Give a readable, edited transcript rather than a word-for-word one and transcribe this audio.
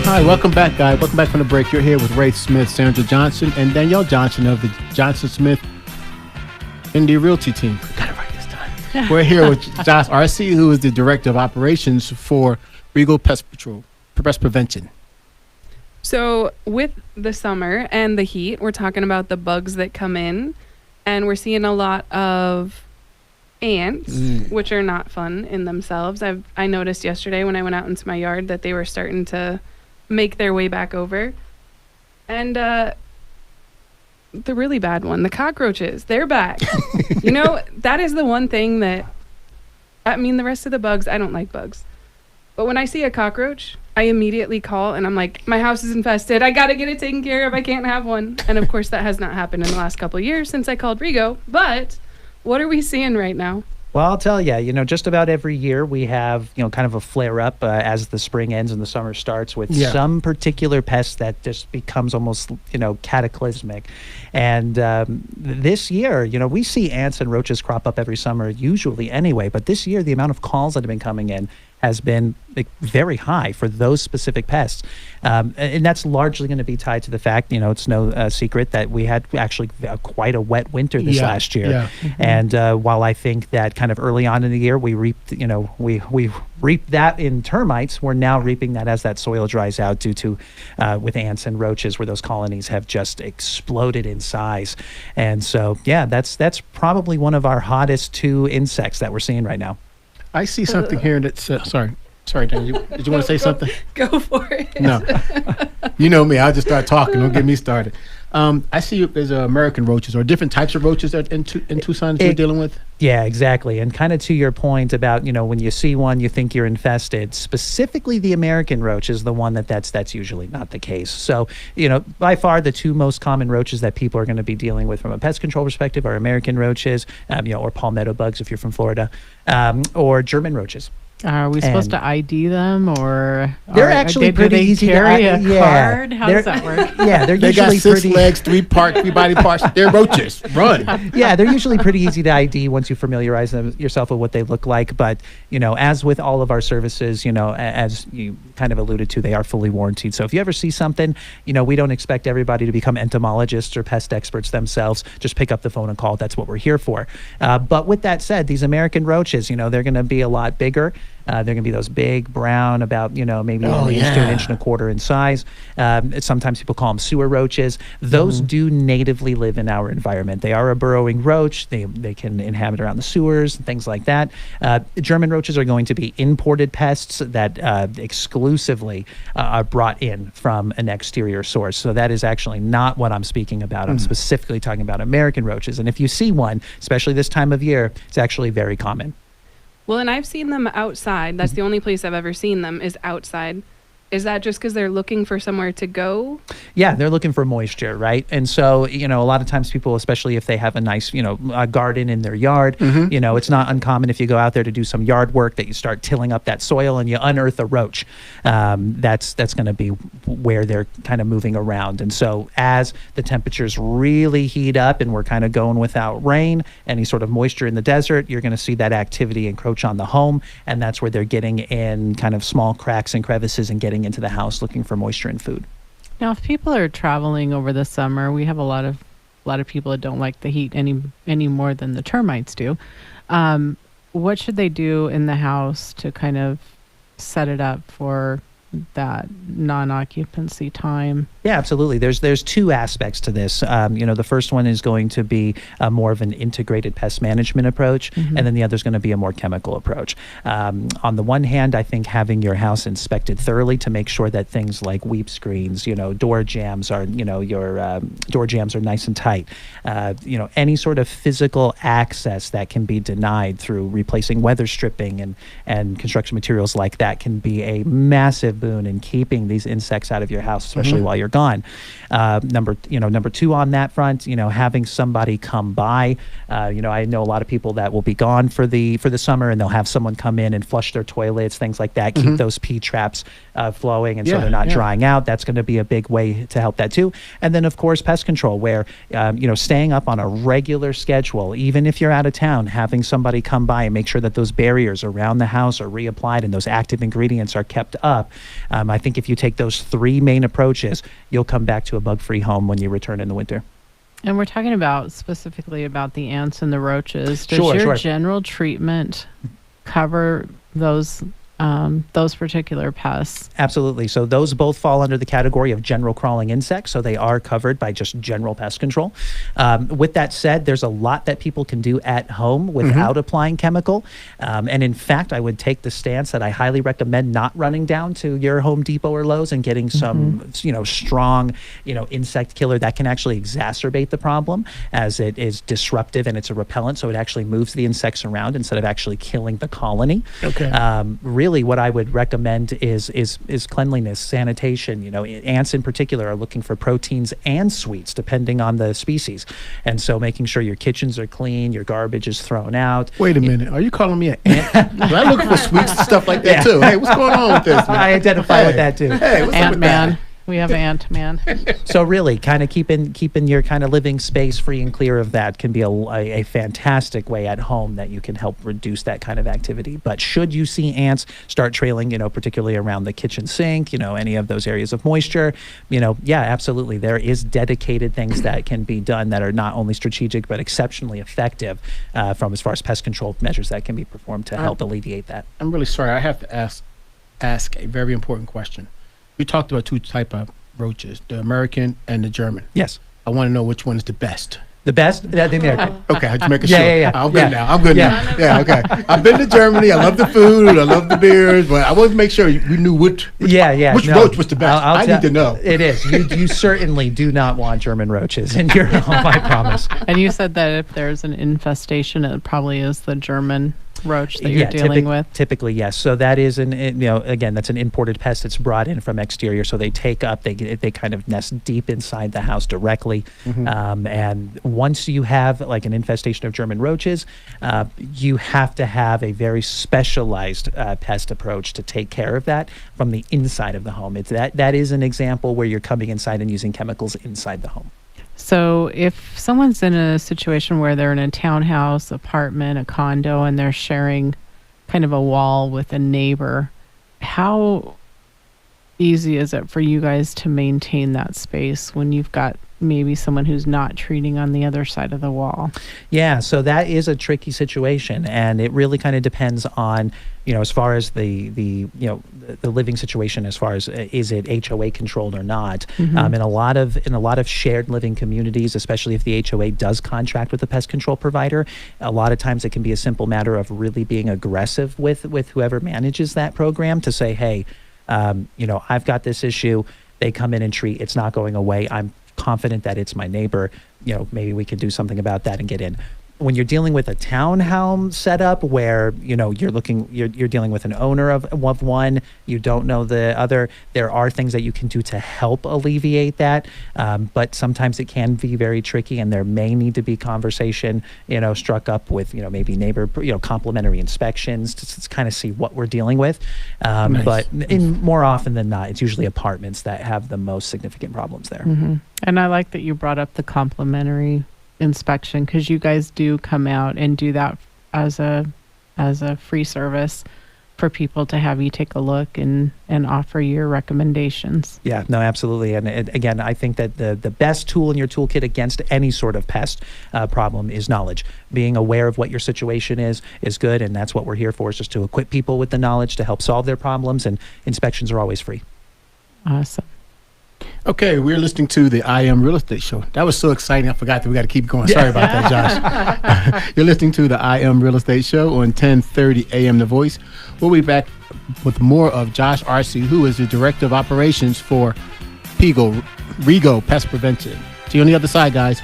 Hi, welcome back, guys. Welcome back from the break. You're here with Ray Smith, Sandra Johnson, and Danielle Johnson of the Johnson Smith Indy Realty team. Got it right this time. We're here with Josh R.C., who is the Director of Operations for Rigo Pest Prevention. So with the summer and the heat, we're talking about the bugs that come in, and we're seeing a lot of ants, which are not fun in themselves. I noticed yesterday when I went out into my yard that they were starting to make their way back over. And the really bad one, the cockroaches, they're back. You know, that is the one thing that, I mean, the rest of the bugs, I don't like bugs. But when I see a cockroach, I immediately call and I'm like, my house is infested. I got to get it taken care of. I can't have one. And of course, that has not happened in the last couple of years since I called Rigo. But what are we seeing right now? Well, I'll tell you, just about every year we have, kind of a flare up as the spring ends and the summer starts with some particular pest that just becomes almost, cataclysmic. And this year, we see ants and roaches crop up every summer usually anyway. But this year, the amount of calls that have been coming in has been very high for those specific pests. And that's largely going to be tied to the fact, it's no secret that we had actually quite a wet winter this last year. Yeah. And while I think that kind of early on in the year we reaped, we reaped that in termites, we're now reaping that as that soil dries out due to with ants and roaches, where those colonies have just exploded in size. And so, that's probably one of our hottest two insects that we're seeing right now. I see something here that's sorry, Dan. Did you want to say something? Go for it. No, you know me. I'll just start talking. Don't get me started. I see there's American roaches or different types of roaches that in Tucson that you're dealing with. Yeah, exactly. And kind of to your point about, when you see one, you think you're infested. Specifically, the American roach is the one that's usually not the case. So, by far the two most common roaches that people are going to be dealing with from a pest control perspective are American roaches, or palmetto bugs if you're from Florida, or German roaches. Are we supposed to ID them, or they're actually pretty easy to carry a card? How does that work? Yeah, they're they usually got six legs, three body parts. They're roaches. Run. Yeah, they're usually pretty easy to ID once you familiarize yourself with what they look like. But as with all of our services, as you kind of alluded to, they are fully warranted. So if you ever see something, we don't expect everybody to become entomologists or pest experts themselves. Just pick up the phone and call. That's what we're here for. But with that said, these American roaches, they're going to be a lot bigger. They're going to be those big brown, about, maybe an inch to an inch and a quarter in size. Sometimes people call them sewer roaches. Those do natively live in our environment. They are a burrowing roach. They can inhabit around the sewers and things like that. German roaches are going to be imported pests that exclusively are brought in from an exterior source. So that is actually not what I'm speaking about. I'm specifically talking about American roaches. And if you see one, especially this time of year, it's actually very common. Well, and I've seen them outside. That's the only place I've ever seen them is outside. Is that just because they're looking for somewhere to go? Yeah, they're looking for moisture, right? And so, a lot of times people, especially if they have a nice, a garden in their yard, it's not uncommon if you go out there to do some yard work that you start tilling up that soil and you unearth a roach. That's going to be where they're kind of moving around. And so as the temperatures really heat up and we're kind of going without rain, any sort of moisture in the desert, you're going to see that activity encroach on the home. And that's where they're getting in kind of small cracks and crevices and getting into the house looking for moisture and food. Now, if people are traveling over the summer, we have a lot of people that don't like the heat any more than the termites do. What should they do in the house to kind of set it up for that non-occupancy time? Yeah, absolutely. There's two aspects to this. The first one is going to be more of an integrated pest management approach, and then the other is going to be a more chemical approach. On the one hand, I think having your house inspected thoroughly to make sure that things like weep screens, door jambs are, your door jambs are nice and tight. Any sort of physical access that can be denied through replacing weather stripping and construction materials like that can be a massive boon in keeping these insects out of your house, especially while you're gone. Number two on that front, having somebody come by. I know a lot of people that will be gone for the summer, and they'll have someone come in and flush their toilets, things like that, keep those pee traps flowing, and so they're not drying out. That's going to be a big way to help that too. And then of course pest control, where staying up on a regular schedule, even if you're out of town, having somebody come by and make sure that those barriers around the house are reapplied and those active ingredients are kept up I think if you take those 3 main approaches, you'll come back to a bug-free home when you return in the winter. And we're talking about specifically about the ants and the roaches. Does Sure, your sure. general treatment cover those particular pests? Absolutely. So those both fall under the category of general crawling insects. So they are covered by just general pest control. With that said, there's a lot that people can do at home without applying chemical. And in fact, I would take the stance that I highly recommend not running down to your Home Depot or Lowe's and getting some, strong, insect killer that can actually exacerbate the problem, as it is disruptive and it's a repellent. So it actually moves the insects around instead of actually killing the colony. Okay. Really, what I would recommend is cleanliness, sanitation. Ants in particular are looking for proteins and sweets depending on the species, and so making sure your kitchens are clean, your garbage is thrown out. Wait a minute, are you calling me an ant? I look for sweets and stuff like that too. Hey, what's going on with this, man? I identify with that too. Hey, what's up with that? Ant-Man. We have Ant-Man. So really, kind of keeping your kind of living space free and clear of that can be a fantastic way at home that you can help reduce that kind of activity. But should you see ants start trailing, particularly around the kitchen sink, any of those areas of moisture, yeah, absolutely. There is dedicated things that can be done that are not only strategic but exceptionally effective from as far as pest control measures that can be performed to help alleviate that. I'm really sorry. I have to ask a very important question. You talked about 2 type of roaches, the American and the German. Yes. I want to know which one is the best. The best? The American. Okay, I just making sure. Yeah. I'm good now. I'm good now. Yeah, okay. I've been to Germany. I love the food. I love the beers. But I wanted to make sure we knew which roach was the best. I need to know. It is. You certainly do not want German roaches in your home, I promise. And you said that if there's an infestation, it probably is the German roach that you're dealing with. Typically, yes. So that is again, that's an imported pest that's brought in from exterior. So they they kind of nest deep inside the house directly. And once you have like an infestation of German roaches, you have to have a very specialized pest approach to take care of that from the inside of the home. That is an example where you're coming inside and using chemicals inside the home. So if someone's in a situation where they're in a townhouse, apartment, a condo, and they're sharing kind of a wall with a neighbor, how easy is it for you guys to maintain that space when you've got maybe someone who's not treating on the other side of the wall? Yeah, so that is a tricky situation, and it really kind of depends on, as far as the living situation, as far as is it HOA controlled or not. In a lot of shared living communities, especially if the HOA does contract with a pest control provider, a lot of times it can be a simple matter of really being aggressive with whoever manages that program to say, hey, I've got this issue. They come in and treat. It's not going away. I'm confident that it's my neighbor. Maybe we can do something about that and get in. When you're dealing with a townhome setup where you're dealing with an owner of one, you don't know the other, there are things that you can do to help alleviate that, but sometimes it can be very tricky, and there may need to be conversation struck up with maybe neighbor complimentary inspections to kind of see what we're dealing with. Nice. But more often than not, it's usually apartments that have the most significant problems there. And I like that you brought up the complimentary inspection, because you guys do come out and do that as a free service for people to have you take a look and offer your recommendations. Yeah, no, absolutely. And again, I think that the best tool in your toolkit against any sort of pest problem is knowledge. Being aware of what your situation is good, and that's what we're here for, is just to equip people with the knowledge to help solve their problems, and inspections are always free. Awesome. Okay, we're listening to the I Am Real Estate Show. That was so exciting. I forgot that we got to keep going. Sorry about that, Josh. You're listening to the I Am Real Estate Show on 1030 AM The Voice. We'll be back with more of Josh Arce, who is the Director of Operations for Rigo Pest Prevention. See you on the other side, guys.